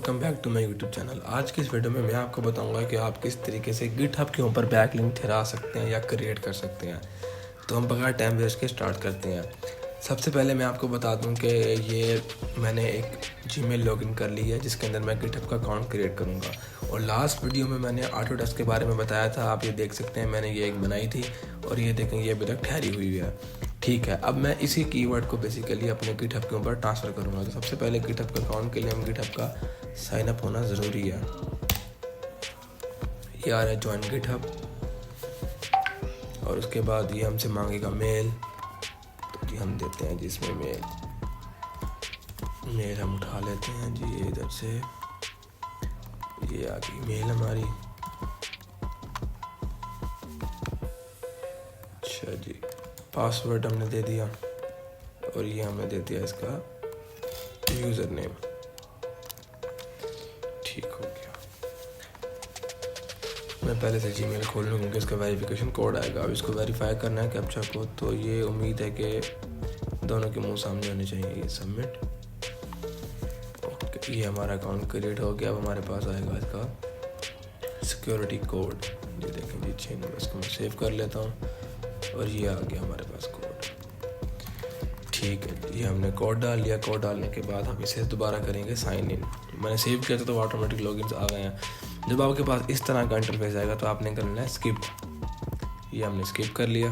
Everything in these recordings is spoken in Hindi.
Welcome back to my YouTube channel. आज की इस वीडियो में मैं आपको बताऊंगा कि आप किस तरीके से गिटहब के ऊपर बैकलिंक ठहरा सकते हैं या क्रिएट कर सकते हैं। तो हम बगैर टाइम वेस्ट के स्टार्ट करते हैं। सबसे पहले मैं आपको बता दूं कि ये मैंने एक जीमेल लॉगिन कर ली है जिसके अंदर मैं गिटहब का अकाउंट क्रिएट करूँगा। और लास्ट वीडियो में मैंने ऑटोडेस्क के बारे में बताया था, आप ये देख सकते हैं मैंने ये एक बनाई थी और ये देखें ये अभी तक ठहरी हुई है। ठीक है, अब मैं इसी कीवर्ड को बेसिकली अपने गिटहब के ऊपर ट्रांसफ़र करूँगा। तो सबसे पहले गिटहब का अकाउंट के लिए हम गिटहब का साइन अप होना ज़रूरी है। ये आ रहा है ज्वाइन गिटहब और उसके बाद ये हमसे मांगेगा मेल। तो जी हम देते हैं जिसमें मेल हम उठा लेते हैं जी। ये इधर से ये आ गई मेल हमारी। अच्छा जी, पासवर्ड हमने दे दिया और ये हमने दे दिया इसका यूज़र नेम। ठीक हो गया। मैं पहले से जीमेल खोल लूँ क्योंकि इसका वेरिफिकेशन कोड आएगा। अब इसको वेरीफाई करना है कैप्चा को। तो ये उम्मीद है कि दोनों के मुंह सामने होने चाहिए। ये सबमिट। ओके, ये हमारा अकाउंट क्रिएट हो गया। अब हमारे पास आएगा इसका सिक्योरिटी कोड। ये देखें जी 6 नंबर। इसको मैं सेव कर लेता हूँ और ये आ गया हमारे पास कोड। ठीक है, ये हमने कोड डाल लिया। कोड डालने के बाद हम इसे दोबारा करेंगे साइन इन। मैंने सेव किया था तो ऑटोमेटिक लॉगिन्स आ गए हैं। जब आपके पास इस तरह का इंटरफेस आएगा तो आपने करना है स्किप। ये हमने स्किप कर लिया।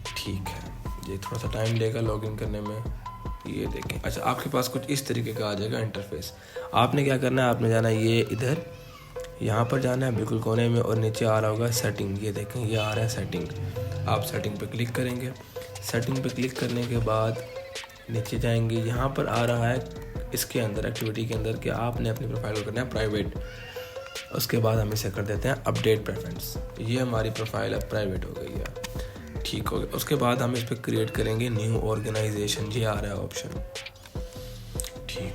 ठीक है, ये थोड़ा सा टाइम लेगा लॉगिन करने में। ये देखें। अच्छा, आपके पास कुछ इस तरीके का आ जाएगा इंटरफेस। आपने क्या करना है, आपने जाना है ये इधर, यहाँ पर जाना है बिल्कुल कोने में और नीचे आ रहा होगा सेटिंग। ये देखें ये आ रहा है सेटिंग। आप सेटिंग पे क्लिक करेंगे। सेटिंग पे क्लिक करने के बाद नीचे जाएंगे। यहाँ पर आ रहा है इसके अंदर एक्टिविटी के अंदर कि आपने अपनी प्रोफाइल को करना है प्राइवेट। उसके बाद हम इसे कर देते हैं अपडेट प्रेफरेंस। ये हमारी प्रोफाइल अब प्राइवेट हो गई है। ठीक हो गया। उसके बाद हम इस पर क्रिएट करेंगे न्यू ऑर्गेनाइजेशन। ये आ रहा है ऑप्शन। ठीक।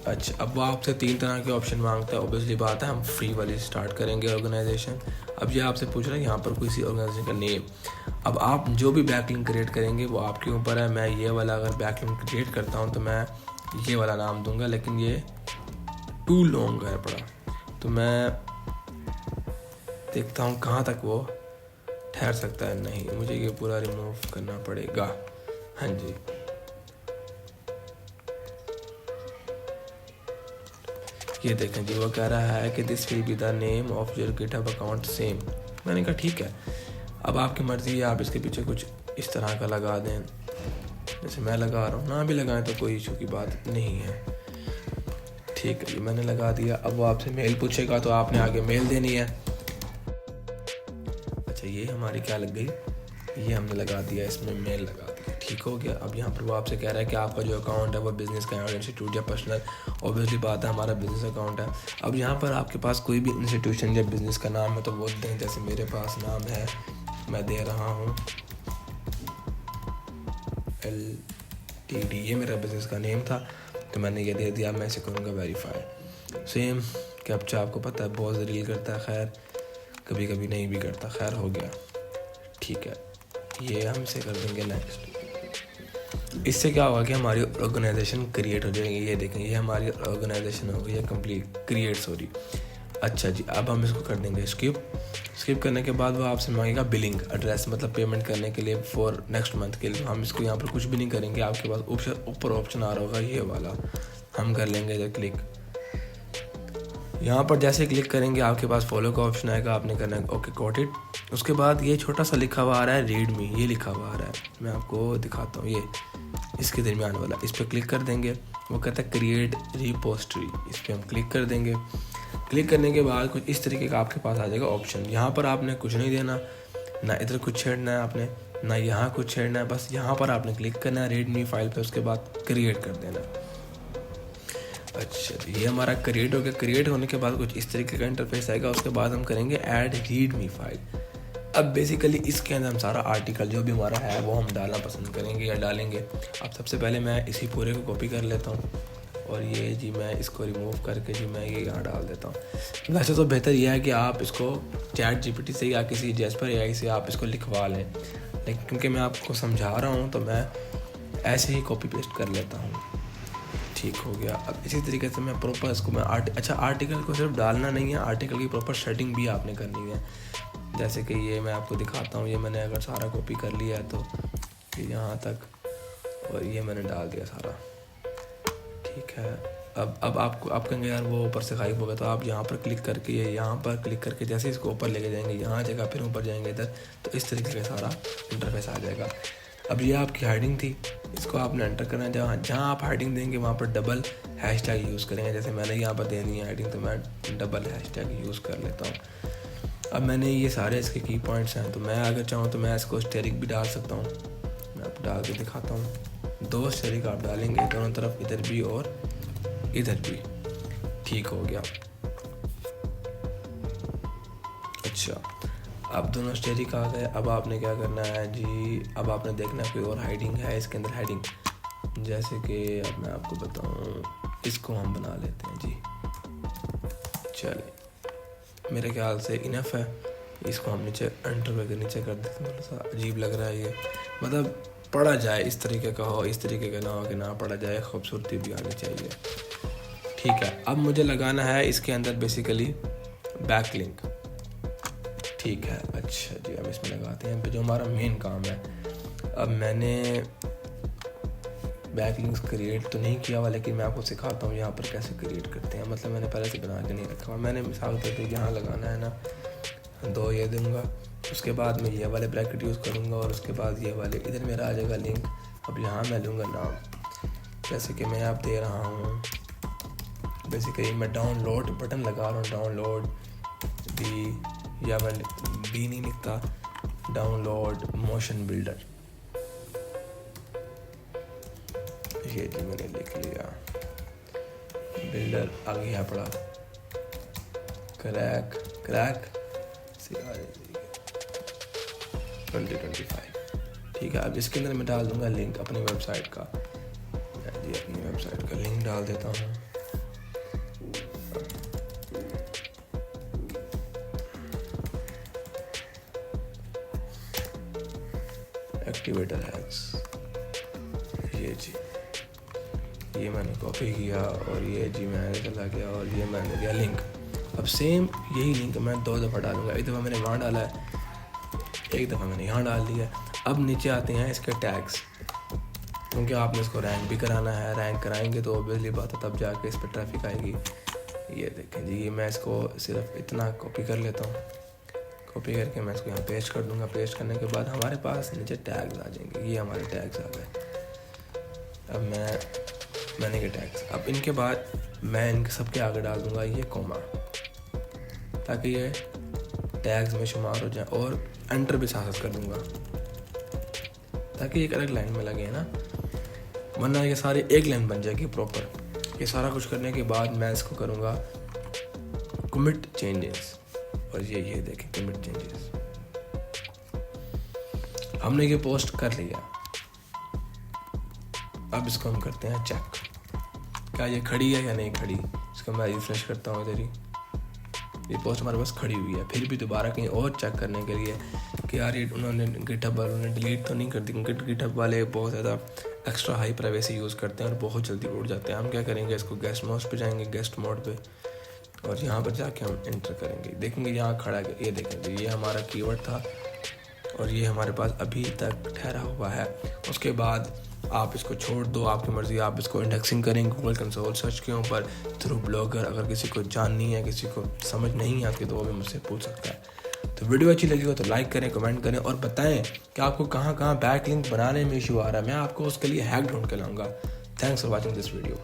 अच्छा, अब वो आपसे 3 तरह के ऑप्शन मांगता है। ऑब्वियसली बात है हम फ्री वाली स्टार्ट करेंगे ऑर्गेनाइजेशन। अब ये आपसे पूछ रहा है यहाँ पर किसी ऑर्गेनाइजेशन का नेम। अब आप जो भी बैकलिंक क्रिएट करेंगे वो आपके ऊपर है। मैं ये वाला अगर बैकलिंक क्रिएट करता हूँ तो मैं ये वाला नाम दूंगा, लेकिन ये टू लॉन्ग है पड़ा। तो मैं देखता हूँ कहाँ तक वो ठहर सकता है। नहीं, मुझे ये पूरा रिमूव करना पड़ेगा। हाँ जी, ये देखें जी वो कह रहा है कि this will be the name of your GitHub account same. मैंने कहा ठीक है। अब आपकी मर्ज़ी है, आप इसके पीछे कुछ इस तरह का लगा दें जैसे मैं लगा रहा हूँ। ना भी लगाएं तो कोई इशू की बात नहीं है। ठीक है जी, मैंने लगा दिया। अब वो आपसे मेल पूछेगा तो आपने आगे मेल देनी है। अच्छा, ये हमारी क्या लग गई, ये हमने लगा दिया, इसमें मेल लगा दिया। ठीक हो गया। अब यहाँ पर वो आपसे कह रहा है कि आपका जो अकाउंट है वो बिज़नेस का है, इंस्टीट्यूट या पर्सनल। ऑब्वियसली बात है हमारा बिज़नेस अकाउंट है। अब यहाँ पर आपके पास कोई भी इंस्टीट्यूशन या बिज़नेस का नाम है तो वो दें। जैसे मेरे पास नाम है, मैं दे रहा हूँ LTD। ये मेरा बिज़नेस का नेम था तो मैंने ये दे दिया। मैं इसे करूँगा वेरीफाई। सेम कैप्चा आपको पता है बहुत रील करता है, खैर कभी कभी नहीं भी करता। खैर हो गया। ठीक है, ये हम इसे कर देंगे नेक्स्ट। इससे क्या होगा कि हमारी ऑर्गेनाइजेशन क्रिएट हो जाएगी। ये देखें ये हमारी ऑर्गेनाइजेशन हो गई है कंप्लीट क्रिएट, सॉरी। अच्छा जी, अब हम इसको कर देंगे स्किप। स्किप करने के बाद वो आपसे मांगेगा बिलिंग एड्रेस, मतलब पेमेंट करने के लिए फॉर नेक्स्ट मंथ के लिए। हम इसको यहाँ पर कुछ भी नहीं करेंगे। आपके पास ऊपर ऑप्शन आ रहा होगा ये वाला, हम कर लेंगे इधर क्लिक। यहाँ पर जैसे क्लिक करेंगे आपके पास फॉलो का ऑप्शन आएगा, आपने करना है ओके गॉट इट। उसके बाद ये छोटा सा लिखा हुआ आ रहा है रीड मी, ये लिखा हुआ आ रहा है। मैं आपको दिखाता हूँ, ये इसके दरमियान वाला, इस पर क्लिक कर देंगे। वो कहता है क्रिएट रिपोस्टरी, इस पर हम क्लिक कर देंगे। क्लिक करने के बाद कुछ इस तरीके का आपके पास आ जाएगा ऑप्शन। यहाँ पर आपने कुछ नहीं देना, ना इधर कुछ छेड़ना है आपने, ना यहाँ कुछ छेड़ना है। बस यहाँ पर आपने क्लिक करना है रीड मी फाइल पर, उसके बाद क्रिएट कर देना। अच्छा, ये हमारा क्रिएट हो गया। क्रिएट होने के बाद कुछ इस तरीके का इंटरफेस आएगा। उसके बाद हम करेंगे ऐड रीड मी फाइल। अब बेसिकली इसके अंदर हम सारा आर्टिकल जो भी हमारा है वो हम डालना पसंद करेंगे या डालेंगे। अब सबसे पहले मैं इसी पूरे को कॉपी कर लेता हूँ और ये जी मैं इसको रिमूव करके जी मैं ये यहाँ डाल देता हूँ। वैसे तो बेहतर यह है कि आप इसको चैट जीपीटी से या किसी जैस्पर एआई से आप इसको लिखवा लें, लेकिन क्योंकि मैं आपको समझा रहा हूँ तो मैं ऐसे ही कॉपी पेस्ट कर लेता हूँ। ठीक हो गया। अब इसी तरीके से मैं प्रॉपर इसको मैं आर्टिकल को सिर्फ डालना नहीं है, आर्टिकल की प्रॉपर सेटिंग भी आपने करनी है। जैसे कि ये मैं आपको दिखाता हूँ, ये मैंने अगर सारा कॉपी कर लिया है तो यहाँ तक, और ये मैंने डाल दिया सारा, ठीक है। अब आपको आप कहेंगे यार वो ऊपर से गायब हो गया, तो आप यहाँ पर क्लिक करके, ये यहाँ पर क्लिक करके जैसे इसको ऊपर लेके जाएंगे, यहाँ जगह फिर ऊपर जाएंगे इधर, तो इस तरीके का सारा इंटरफेस आ जाएगा। अब ये आपकी हाइडिंग थी, इसको आपने एंटर करना है। जहाँ आप हाइडिंग देंगे वहाँ पर डबल हैशटैग यूज़ करेंगे। जैसे मैंने यहाँ पर देनी है हाइडिंग, तो मैं डबल हैशटैग यूज़ कर लेता हूँ। अब मैंने ये सारे इसके की पॉइंट्स हैं, तो मैं अगर चाहूँ तो मैं इसको स्टेरिक भी डाल सकता हूँ। मैं आपको डाल के दिखाता हूँ। 2 स्टेरिक आप डालेंगे दोनों तरफ, इधर भी और इधर भी, ठीक हो गया। अच्छा, अब दोनों स्टेरिक आ गए। अब आपने क्या करना है जी, अब आपने देखना है कोई और हाइडिंग है इसके अंदर हाइडिंग। जैसे कि अब मैं आपको बताऊँ, इसको हम बना लेते हैं जी। चलिए, मेरे ख्याल से इनफ है। इसको हम नीचे एंटर करके नीचे कर देते हैं। थोड़ा सा अजीब लग रहा है ये, मतलब पढ़ा जाए इस तरीके का हो, इस तरीके का ना हो कि ना पढ़ा जाए, खूबसूरती भी आनी चाहिए। ठीक है, अब मुझे लगाना है इसके अंदर बेसिकली बैक लिंक। ठीक है, अच्छा जी, अब इसमें लगाते हैं जो हमारा मेन काम है। अब मैंने बैक लिंक्स क्रिएट तो नहीं किया हुआ, लेकिन मैं आपको सिखाता हूँ यहाँ पर कैसे क्रिएट करते हैं। मतलब मैंने पहले से बना के नहीं रखा हुआ। मैंने मिसाल के तौर पे यहाँ लगाना है ना, 2 ये दूंगा, उसके बाद मैं ये वाले ब्रैकेट यूज़ करूँगा, और उसके बाद ये वाले, इधर मेरा आ जाएगा लिंक। अब यहाँ मैं लूँगा नाम, जैसे कि मैं आप दे रहा हूँ, बेसिकली मैं डाउनलोड बटन लगा रहा हूँ, डाउनलोड दी, या मैं डी नहीं लिखता, डाउनलोड मोशन बिल्डर। ये जी मैंने लिख लिया, बिल्डर आ गया पड़ा, क्रैक 2025। ठीक है, अब इसके अंदर मैं डाल दूंगा लिंक अपनी वेबसाइट का। मैं जी अपनी वेबसाइट का लिंक डाल देता हूँ। एक्टिवेटर हैक्स, ये जी, ये मैंने कॉपी किया, और ये जी मैं चला गया, और ये मैंने दिया लिंक। अब सेम यही लिंक मैं 2 दफ़ा डालूंगा। एक दफ़ा मैंने वहाँ डाला है, एक दफ़ा मैंने यहाँ डाल दिया। अब नीचे आते हैं इसके टैग्स, क्योंकि आपने इसको रैंक भी कराना है। रैंक कराएंगे तो ऑब्वियसली बात है, तब जाके इस पर ट्रैफिक आएगी। ये देखें जी, ये मैं इसको सिर्फ इतना कॉपी कर लेता हूँ। कॉपी करके मैं इसको यहाँ पेस्ट कर दूँगा। पेस्ट करने के बाद हमारे पास नीचे टैग्स आ जाएंगे। ये हमारे टैग्स आ गए। अब मैंने के टैग्स, अब इनके बाद मैं इनके सबके आगे डाल दूँगा ये कोमा, ताकि ये टैग्स में शुमार हो जाए, और एंटर भी साथ कर दूँगा ताकि एक अलग लाइन में लगे ना, वरना ये सारे एक लाइन बन जाएगी प्रॉपर। ये सारा कुछ करने के बाद मैं इसको करूँगा कमिट चेंजेस, और ये देखें कमिट चेंजेस। हमने ये पोस्ट कर लिया। अब इसको हम करते हैं चेक, क्या ये खड़ी है या नहीं खड़ी। इसको मैं रिफ्रेश करता हूँ, इधर ही ये पोस्ट हमारे पास खड़ी हुई है। फिर भी दोबारा कहीं और चेक करने के लिए कि यार ये उन्होंने गिटहब वालों ने डिलीट तो नहीं कर दी, क्योंकि गिटहब वाले बहुत ज़्यादा एक्स्ट्रा हाई प्राइवेसी यूज़ करते हैं और बहुत जल्दी उड़ जाते हैं। हम क्या करेंगे, इसको गेस्ट मोड पे जाएंगे, गेस्ट मोड पे, और यहाँ पर जाके हम एंटर करेंगे। देखेंगे यहाँ खड़ा है, ये देखेंगे ये हमारा कीवर्ड था, और ये हमारे पास अभी तक ठहरा हुआ है। उसके बाद आप इसको छोड़ दो, आपकी मर्ज़ी। आप इसको इंडेक्सिंग करेंगे गूगल कंसोल सर्च के ऊपर थ्रू ब्लॉगर। अगर किसी को जाननी है, किसी को समझ नहीं आती, तो वो भी मुझसे पूछ सकता है। तो वीडियो अच्छी लगी हो तो लाइक करें, कमेंट करें, और बताएं कि आपको कहाँ कहाँ बैक लिंक बनाने में इशू आ रहा है। मैं आपको उसके लिए हैक ढूंढ के लाऊंगा। Thanks for watching this video.